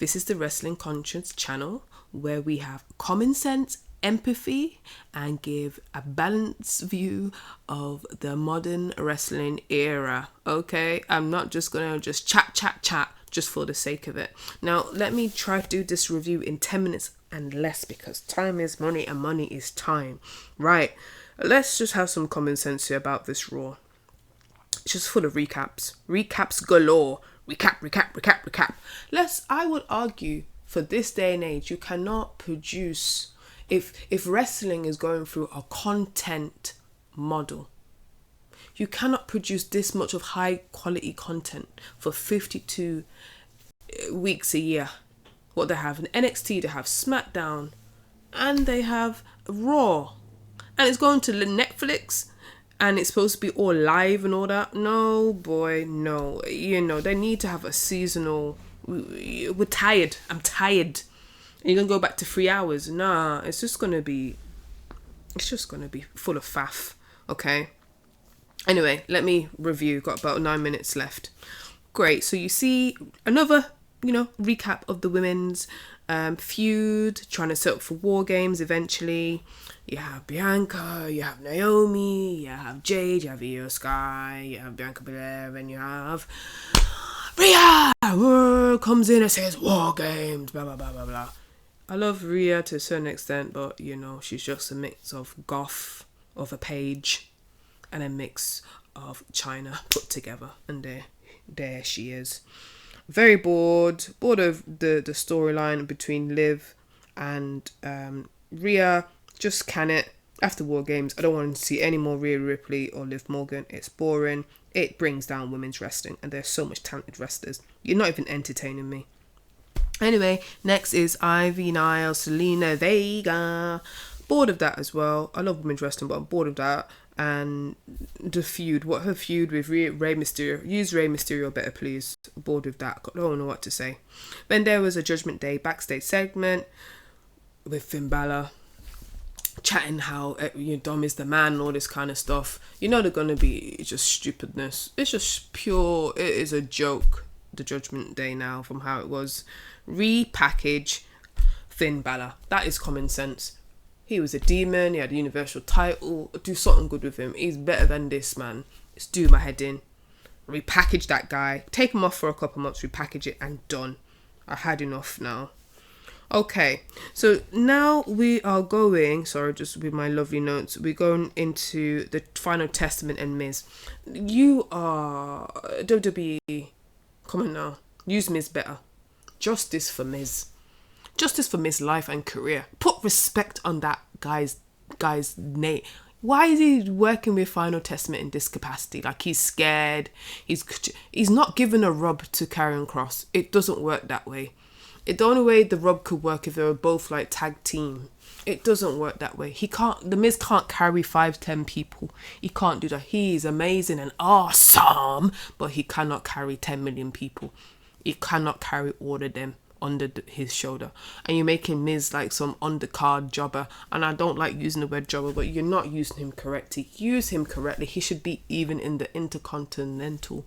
This is the Wrestling Conscience channel where we have common sense, empathy, and give a balanced view of the modern wrestling era. Okay, I'm not just gonna just chat just for the sake of it. Now let me try to do this review in 10 minutes and less, because time is money and money is time. Right, let's just have some common sense here about this Raw. It's just full of recaps galore. Recap. I would argue, for this day and age, you cannot produce, if wrestling is going through a content model, you cannot produce this much of high quality content for 52 weeks a year. What they have in NXT, they have SmackDown, and they have Raw, and it's going to Netflix, and it's supposed to be all live and all that. No, boy, no. You know, they need to have a seasonal. We're tired. I'm tired. You're going to go back to 3 hours. Nah, it's just going to be full of faff. Okay? Anyway, let me review. Got about 9 minutes left. Great. So you see another, recap of the women's feud, trying to set up for War Games eventually. You have Bianca, you have Naomi, you have Jade, you have Io Sky, you have Bianca Belair, and you have Rhea comes in and says War Games, blah blah blah blah blah. I love Rhea to a certain extent, but she's just a mix of goth of a Paige and a mix of China put together, and there she is. Very bored of the storyline between Liv and Rhea. Just can it. After War Games, I don't want to see any more Rhea Ripley or Liv Morgan. It's boring. It brings down women's wrestling, and there's so much talented wrestlers. You're not even entertaining me. Anyway, next is Ivy Nile, Selena Vega. Bored of that as well. I love women's wrestling, but I'm bored of that. And the feud, her feud with Rey Mysterio. Use Rey Mysterio better, please. Bored with that. I don't know what to say. Then there was a Judgment Day backstage segment with Finn Balor chatting how Dom is the man and all this kind of stuff. They're gonna be just stupidness. It's just pure. It is a joke. The Judgment Day now, from how it was. Repackage Finn Balor. That is common sense. He was a demon. He had a universal title. Do something good with him. He's better than this, man. It's do my head in. Repackage that guy. Take him off for a couple months. Repackage it and done. I had enough now. Okay, so now we are going, just with my lovely notes, we're going into the Final Testament and Miz. You are WWE. Come on now. Use Miz better. Justice for Miz. Justice for Miz's life and career. Put respect on that guy's name. Why is he working with Final Testament in this capacity? Like, he's scared. He's not given a rub to Karrion Kross. It doesn't work that way. The only way the rub could work if they were both like tag team. It doesn't work that way. The Miz can't carry 5-10 people. He can't do that. He's amazing and awesome, but he cannot carry 10 million people. He cannot carry all of them under his shoulder. And you're making Miz like some undercard jobber. And I don't like using the word jobber, but you're not using him correctly. Use him correctly. He should be even in the Intercontinental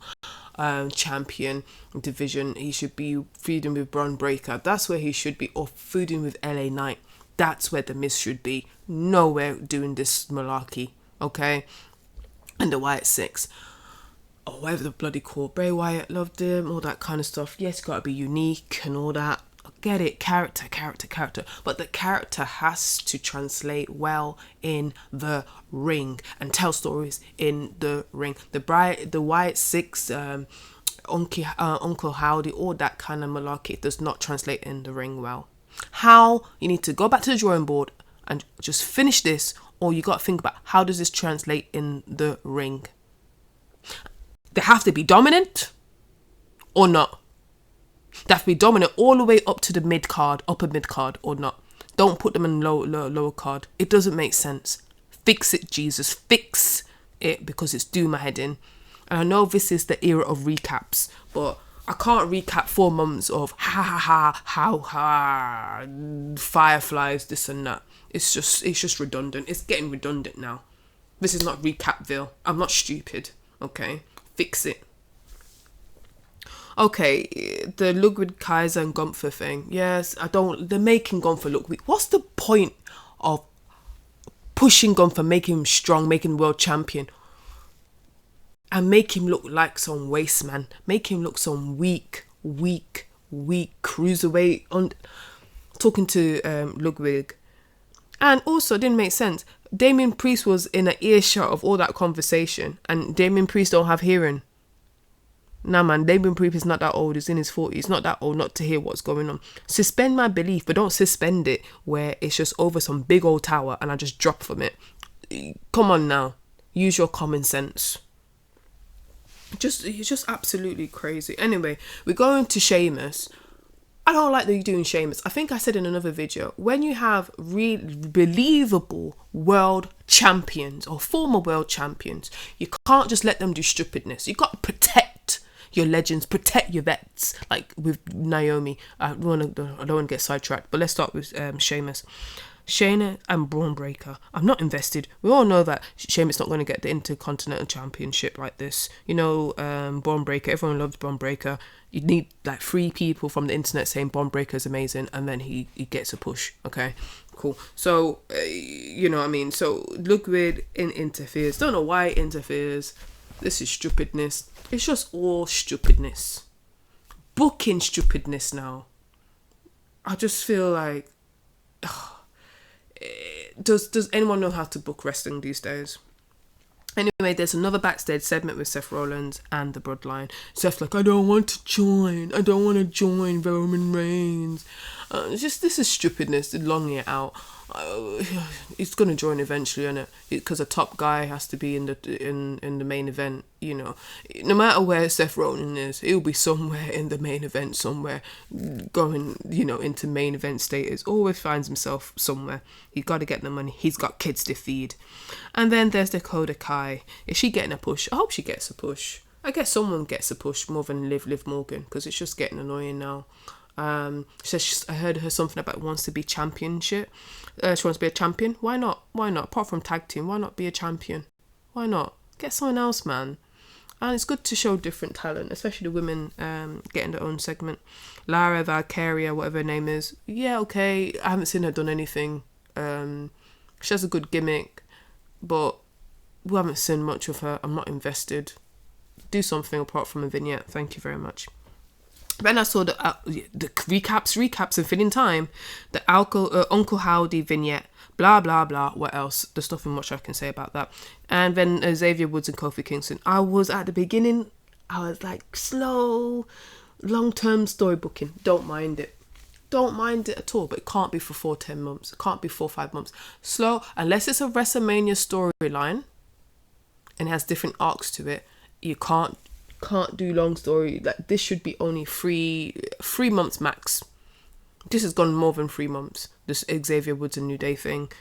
champion division. He should be feuding with Braun Breaker. That's where he should be. Or feuding with LA Knight. That's where the Miz should be. Nowhere doing this malarkey. Okay? And the Wyatt Six. Or whatever the bloody called. Bray Wyatt loved him. All that kind of stuff. Yes, gotta be unique and all that. I get it. Character. But the character has to translate well in the ring. And tell stories in the ring. The Wyatt Six, Uncle Howdy, all that kind of malarkey does not translate in the ring well. How? You need to go back to the drawing board and just finish this. Or you got to think about, how does this translate in the ring? They have to be dominant or not. They have to be dominant all the way up to the upper mid card or not. Don't put them in lower card. It doesn't make sense. Fix it, Jesus. Fix it, because it's doing my head in. And I know this is the era of recaps, but I can't recap 4 months of how Fireflies, this and that. It's just redundant. It's getting redundant now. This is not Recapville. I'm not stupid. Okay, fix it. Okay, the Ludwig Kaiser and Gunther thing. Yes, they're making Gunther look weak. What's the point of pushing Gunther, making him strong, making him world champion, and make him look like some waste man? Make him look some weak cruiserweight. Talking to Ludwig. And also, it didn't make sense. Damien Priest was in an earshot of all that conversation, and Damien Priest don't have hearing. Nah, man, Damien Priest is not that old. He's in his 40s. He's not that old not to hear what's going on. Suspend my belief, but don't suspend it where it's just over some big old tower and I just drop from it. Come on now. Use your common sense. You're just absolutely crazy. Anyway, we're going to Sheamus. I don't like that you're doing Sheamus. I think I said in another video, when you have really believable world champions or former world champions, you can't just let them do stupidness. You got to protect your legends, protect your vets, like with Naomi. I don't want to get sidetracked, but let's start with Sheamus. Shayna and Braun Breaker. I'm not invested. We all know that Sheamus not going to get the Intercontinental Championship like this. You know, Braun Breaker. Everyone loves Braun Breaker. You need like 3 people from the internet saying Braun Breaker is amazing, and then he gets a push. Okay, cool. So you know what I mean. So Ludwig interferes. Don't know why it interferes. This is stupidness. It's just all stupidness. Booking stupidness now. I just feel like. Does anyone know how to book wrestling these days? Anyway, there's another backstage segment with Seth Rollins and the Bloodline. Seth's like, I don't want to join Roman Reigns. This is stupidness, longing it out. He's gonna join eventually, isn't it? Because a top guy has to be in the main event. You know, no matter where Seth Rollins is, he'll be somewhere in the main event, somewhere going, you know, into main event status. Always finds himself somewhere. He's got to get the money. He's got kids to feed. And then there's Dakota Kai. Is she getting a push? I hope she gets a push. I guess someone gets a push more than Liv Morgan, because it's just getting annoying now. I heard her something about wants to be championship. She wants to be a champion. Why not? Apart from tag team, why not be a champion? Why not? Get someone else, man. And it's good to show different talent, especially the women getting their own segment. Lara Valkyria, whatever her name is. Yeah, okay. I haven't seen her done anything. She has a good gimmick, but we haven't seen much of her. I'm not invested. Do something apart from a vignette. Thank you very much. Then I saw the recaps and filling time. The Uncle Howdy vignette. Blah, blah, blah. What else? There's nothing much I can say about that. And then Xavier Woods and Kofi Kingston. I was at the beginning, I was like, slow, long-term story booking. Don't mind it. Don't mind it at all. But it can't be for 4-10 months. It can't be 4-5 months. Slow, unless it's a WrestleMania storyline and it has different arcs to it. You can't do long story. Like, this should be only 3 months max. This has gone more than 3 months. This Xavier Woods and New Day thing.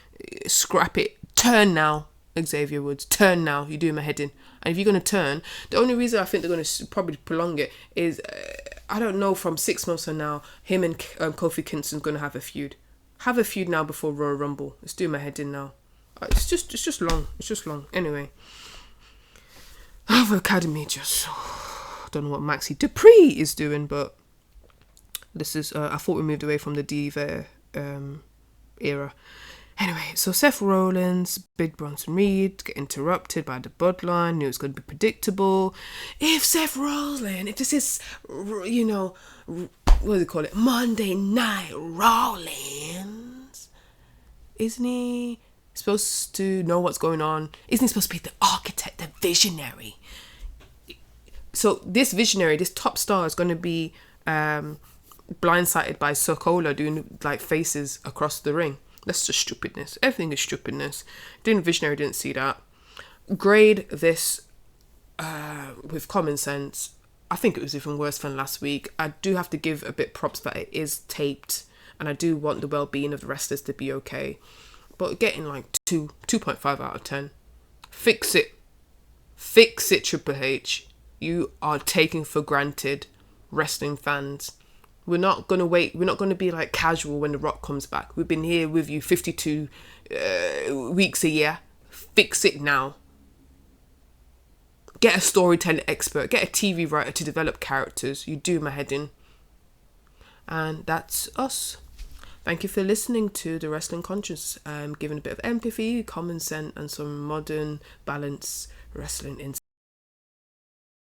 Scrap it. Turn now, Xavier Woods. Turn now. You're doing my head in. And if you're going to turn, the only reason I think they're going to probably prolong it is, I don't know, from 6 months from now, him and Kofi Kingston's going to have a feud. Have a feud now before Royal Rumble. It's doing my head in now. It's just long. It's just long. Anyway. The Academy just... I don't know what Maxi Dupree is doing, but this is... I thought we moved away from the Diva era. Anyway, so Seth Rollins, Big Bronson Reed get interrupted by the Bloodline. Knew it was going to be predictable. If Seth Rollins, if this is, you know, what do they call it? Monday Night Rollins. Isn't he supposed to know what's going on? Isn't he supposed to be the architect, the visionary? So this visionary, this top star is going to be blindsided by Sokola doing like faces across the ring. That's just stupidness. Everything is stupidness. Visionary didn't see that. Grade this with common sense. I think it was even worse than last week. I do have to give a bit props that it is taped, and I do want the well-being of the wrestlers to be okay. But getting like 2.5 out of 10. Fix it. Fix it, Triple H. You are taking for granted wrestling fans. We're not going to wait. We're not going to be like casual when The Rock comes back. We've been here with you 52 weeks a year. Fix it now. Get a storytelling expert, get a TV writer to develop characters. You do my head in. And that's us. Thank you for listening to The Wrestling Conscious. Giving a bit of empathy, common sense, and some modern balance wrestling insight.